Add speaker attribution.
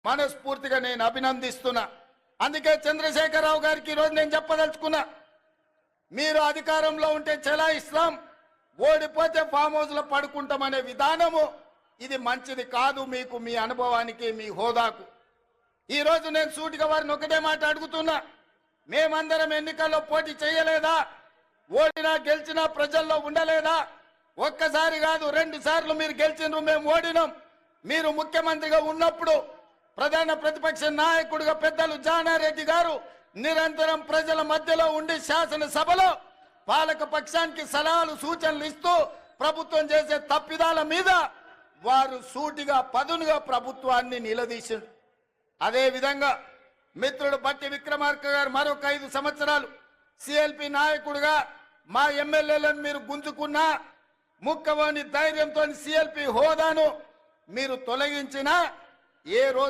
Speaker 1: మనస్ఫూర్తిగా నేను అభినందిస్తున్నా. అందుకే చంద్రశేఖరరావు గారికి ఈరోజు నేను చెప్పదలుచుకున్నా, మీరు అధికారంలో ఉంటే చెలాయిస్తాం, ఓడిపోతే ఫామ్ హౌస్ లో పడుకుంటామనే విధానము ఇది మంచిది కాదు మీకు, మీ అనుభవానికి, మీ హోదాకు. ఈ రోజు నేను సూటిగా వారిని ఒకటే మాట అడుగుతున్నా, మేమందరం ఎన్నికల్లో పోటీ చేయలేదా? ఓడినా గెలిచినా ప్రజల్లో ఉండలేదా? ఒక్కసారి కాదు 2 సార్లు మీరు గెలిచినారు, మేము ఓడినాం. మీరు ముఖ్యమంత్రిగా ఉన్నప్పుడు ప్రధాన ప్రతిపక్ష నాయకుడిగా పెద్దలు జానారెడ్డి గారు నిరంతరం ప్రజల మధ్యలో ఉండి శాసనసభలో పాలక పక్షానికి సలహాలు సూచనలు ఇస్తూ ప్రభుత్వం చేసే తప్పిదాల మీద వారు సూటిగా పదునుగా ప్రభుత్వాన్ని నిలదీశారు. అదే విధంగా మిత్రుడు బట్టి విక్రమార్క గారు మరొక 5 సంవత్సరాలు సిఎల్పి నాయకుడిగా మా ఎమ్మెల్యేలను మీరు గుంజుకున్నా, ముక్కవని ధైర్యంతో సిఎల్పి హోదాను మీరు తొలగించినా ఏ రోజు